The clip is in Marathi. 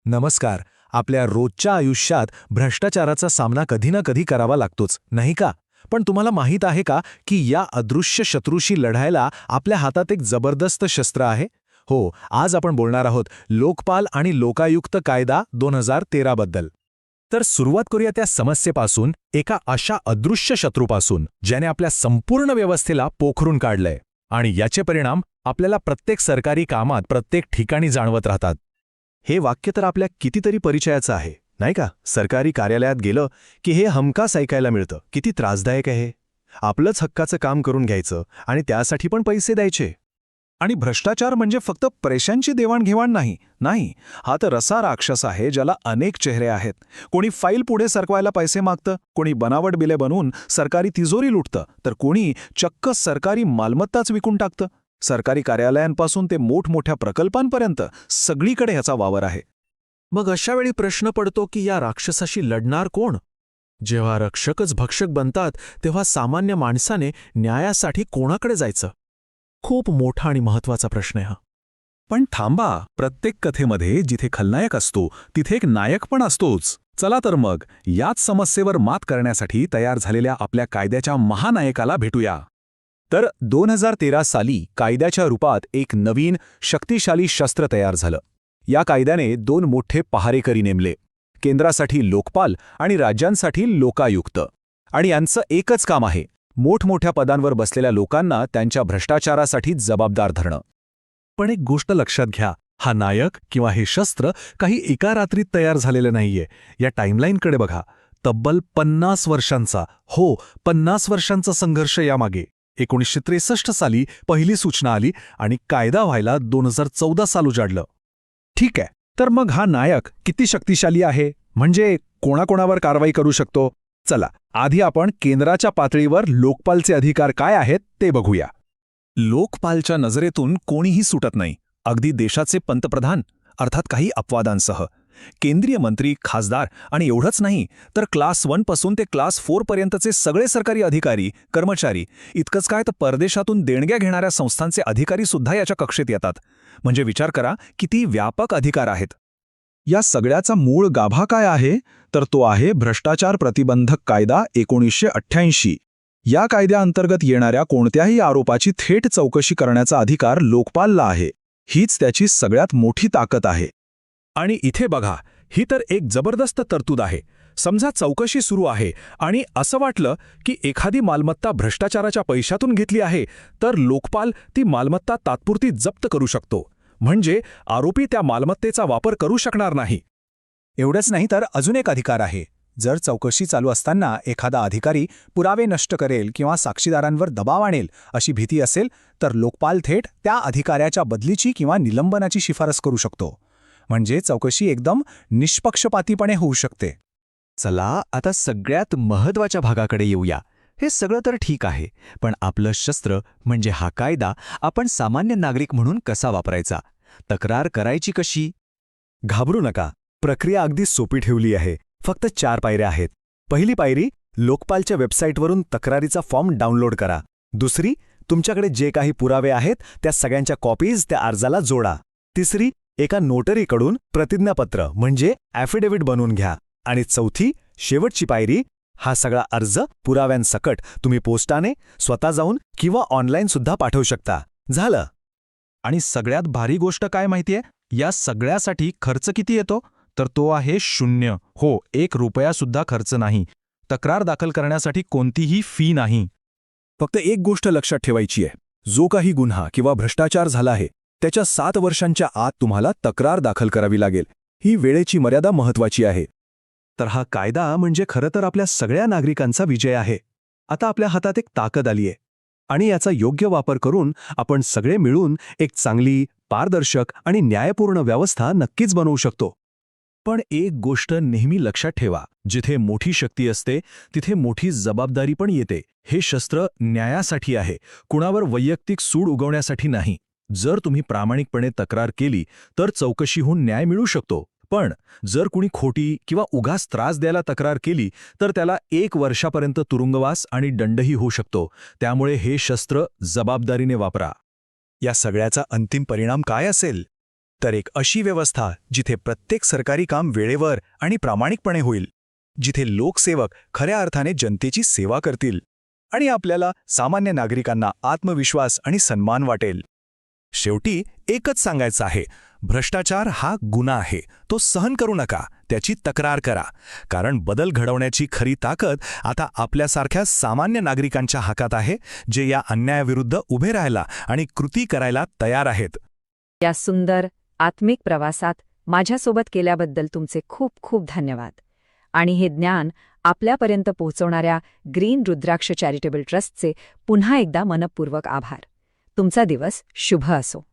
नमस्कार. आपल्या रोजच्या आयुष्यात भ्रष्टाचाराचा सामना कधी ना कधी करावा लागतोच, नाही का? पण तुम्हाला माहीत आहे का की या अदृश्य शत्रूशी लढायला आपल्या हातात एक जबरदस्त शस्त्र आहे? हो, आज आपण बोलणार आहोत लोकपाल आणि लोकायुक्त कायदा 2013 बद्दल. तर सुरुवात करूया त्या समस्येपासून, एका अशा अदृश्य शत्रूपासून ज्याने आपल्या संपूर्ण व्यवस्थेला पोखरून काढलंय. आणि याचे परिणाम आपल्याला प्रत्येक सरकारी कामात प्रत्येक ठिकाणी जाणवत राहतात. हे वाक्य तर आपल्या कितीतरी परिचयाचं आहे, नाही का? सरकारी कार्यालयात गेलं की हे हमखास ऐकायला मिळतं. किती त्रासदायक आहे हे. आपलंच हक्काचं काम करून घ्यायचं आणि त्यासाठी पण पैसे द्यायचे. आणि भ्रष्टाचार म्हणजे फक्त पैशांची देवाणघेवाण नाही. नाही, हा तर असा राक्षस आहे ज्याला अनेक चेहरे आहेत. कोणी फाईल पुढे सरकवायला पैसे मागतं, कोणी बनावट बिले बनवून सरकारी तिजोरी लुटतं, तर कोणी चक्क सरकारी मालमत्ताच विकून टाकतं. सरकारी कार्यालयांपासून ते मोठमोठ्या प्रकल्पांपर्यंत सगळीकडे ह्याचा वावर आहे. मग अशा वेळी प्रश्न पडतो की या राक्षसाशी लढणार कोण? जेव्हा रक्षकच भक्षक बनतात तेव्हा सामान्य माणसाने न्यायासाठी कोणाकडे जायचं? खूप मोठा आणि महत्त्वाचा प्रश्न आहे हा. पण थांबा, प्रत्येक कथेमध्ये जिथे खलनायक असतो तिथे एक नायक पण असतोच. चला तर मग याच समस्येवर मात करण्यासाठी तयार झालेल्या आपल्या कायद्याच्या महानायकाला भेटूया. तर 2013 साली कायद्याच्या रूपात एक नवीन शक्तिशाली शस्त्र तयार झालं. या कायद्याने दोन मोठे पहारेकरी नेमले, केंद्रासाठी लोकपाल आणि राज्यांसाठी लोकायुक्त. आणि यांचं एकच काम आहे, मोठमोठ्या पदांवर बसलेल्या लोकांना त्यांच्या भ्रष्टाचारासाठी जबाबदार धरणं. पण एक गोष्ट लक्षात घ्या, हा नायक किंवा हे शस्त्र काही एका रात्रीत तयार झालेलं नाहीये. या टाईमलाईनकडे बघा. तब्बल 50 वर्षांचा, हो 50 वर्षांचा संघर्ष यामागे. 1963 साली पहिली सूचना आली आणि कायदा व्हायला 2014 साल उजाडलं. ठीक आहे, तर मग हा नायक किती शक्तिशाली आहे, म्हणजे कोणाकोणावर कारवाई करू शकतो? चला, आधी आपण केंद्राच्या पातळीवर लोकपालचे अधिकार काय आहेत ते बघूया. लोकपालच्या नजरेतून कोणीही सुटत नाही, अगदी देशाचे पंतप्रधान, अर्थात काही अपवादांसह. केंद्रीय मंत्री, खासदार आणि एवढंच नाही तर क्लास 1 पासून ते क्लास 4 पर्यंतचे सगळे सरकारी अधिकारी, कर्मचारी, इतकंच काय तर परदेशातून देणग्या घेणाऱ्या संस्थांचे अधिकारी सुद्धा याच्या कक्षेत येतात. म्हणजे विचार करा किती व्यापक अधिकार आहेत. या सगळ्याचा मूळ गाभा काय आहे? तर तो आहे भ्रष्टाचार प्रतिबंधक कायदा 1988. या कायद्याअंतर्गत येणाऱ्या कोणत्याही आरोपाची थेट चौकशी करण्याचा अधिकार लोकपालला आहे. हीच त्याची सगळ्यात मोठी ताकद आहे. आणि इथे बघा, ही तर एक जबरदस्त तरतूद आहे. समजा चौकशी सुरू आहे आणि असं वाटलं की एखादी मालमत्ता भ्रष्टाचाराच्या पैशातून घेतली आहे, तर लोकपाल ती मालमत्ता तात्पुरती जप्त करू शकतो. म्हणजे आरोपी त्या मालमत्तेचा वापर करू शकणार नाही. एवढंच नाही तर अजून एक अधिकार आहे. जर चौकशी चालू असताना एखादा अधिकारी पुरावे नष्ट करेल किंवा साक्षीदारांवर दबाव आणेल अशी भीती असेल, तर लोकपाल थेट त्या अधिकाऱ्याच्या बदलीची किंवा निलंबनाची शिफारस करू शकतो. म्हणजे चौकशी एकदम निष्पक्षपातीपणे होऊ शकते. चला आता सगळ्यात महत्त्वाच्या भागाकडे येऊया. हे सगळं तर ठीक आहे, पण आपलं शस्त्र म्हणजे हा कायदा आपण सामान्य नागरिक म्हणून कसा वापरायचा? तक्रार करायची कशी? घाबरू नका, प्रक्रिया अगदी सोपी ठेवली आहे. फक्त 4 पायऱ्या आहेत. पहिली पायरी, लोकपालच्या वेबसाईटवरून तक्रारीचा फॉर्म डाउनलोड करा. दुसरी, तुमच्याकडे जे काही पुरावे आहेत त्या सगळ्यांच्या कॉपीज त्या अर्जाला जोडा. तिसरी, एका नोटरीकडून प्रतिज्ञापत्र म्हणजे ॲफिडेव्हिट बनवून घ्या. आणि चौथी, शेवटची पायरी, हा सगळा अर्ज पुराव्यांसकट तुम्ही पोस्टाने, स्वतः जाऊन किंवा ऑनलाईन सुद्धा पाठवू शकता. झालं. आणि सगळ्यात भारी गोष्ट काय माहितीये? या सगळ्यासाठी खर्च किती येतो? तर तो आहे 0. हो, 1 रुपया सुद्धा खर्च नाही. तक्रार दाखल करण्यासाठी कोणतीही फी नाही. फक्त एक गोष्ट लक्षात ठेवायची आहे, जो काही गुन्हा किंवा भ्रष्टाचार झाला आहे त्याच्या 7 वर्षांच्या आत तुम्हाला तक्रार दाखल करावी लागेल. ही वेळेची मर्यादा महत्त्वाची आहे. तर हा कायदा म्हणजे खरं तर आपल्या सगळ्या नागरिकांचा विजय आहे. आता आपल्या हातात एक ताकद आली आहे आणि याचा योग्य वापर करून आपण सगळे मिळून एक चांगली, पारदर्शक आणि न्यायपूर्ण व्यवस्था नक्कीच बनवू शकतो. पण एक गोष्ट नेहमी लक्षात ठेवा, जिथे मोठी शक्ती असते तिथे मोठी जबाबदारी पण येते. हे शस्त्र न्यायासाठी आहे, कुणावर वैयक्तिक सूड उगवण्यासाठी नाही. जर तुम्ही प्रामाणिकपणे तक्रार केली तर चौकशीहून न्याय मिळू शकतो. पण जर कुणी खोटी किंवा उगाच त्रास द्यायला तक्रार केली तर त्याला 1 वर्षापर्यंत तुरुंगवास आणि दंडही होऊ शकतो. त्यामुळे हे शस्त्र जबाबदारीने वापरा. या सगळ्याचा अंतिम परिणाम काय असेल? तर एक अशी व्यवस्था जिथे प्रत्येक सरकारी काम वेळेवर आणि प्रामाणिकपणे होईल, जिथे लोकसेवक खऱ्या अर्थाने जनतेची सेवा करतील आणि आपल्याला सामान्य नागरिकांना आत्मविश्वास आणि सन्मान वाटेल. शेवटी एकच सांगायचं आहे, भ्रष्टाचार हा गुन्हा आहे. तो सहन करू नका, त्याची तक्रार करा. कारण बदल घडवण्याची खरी ताकद आता आपल्यासारख्या सामान्य नागरिकांच्या हातात आहे, जे या अन्यायाविरुद्ध उभे राहायला आणि कृती करायला तयार आहेत. या सुंदर आत्मिक प्रवासात माझ्यासोबत केल्याबद्दल तुमचे खूप खूप धन्यवाद. आणि हे ज्ञान आपल्यापर्यंत पोहोचवणाऱ्या ग्रीन रुद्राक्ष चॅरिटेबल ट्रस्टचे पुन्हा एकदा मनपूर्वक आभार. तुमचा दिवस शुभ असो.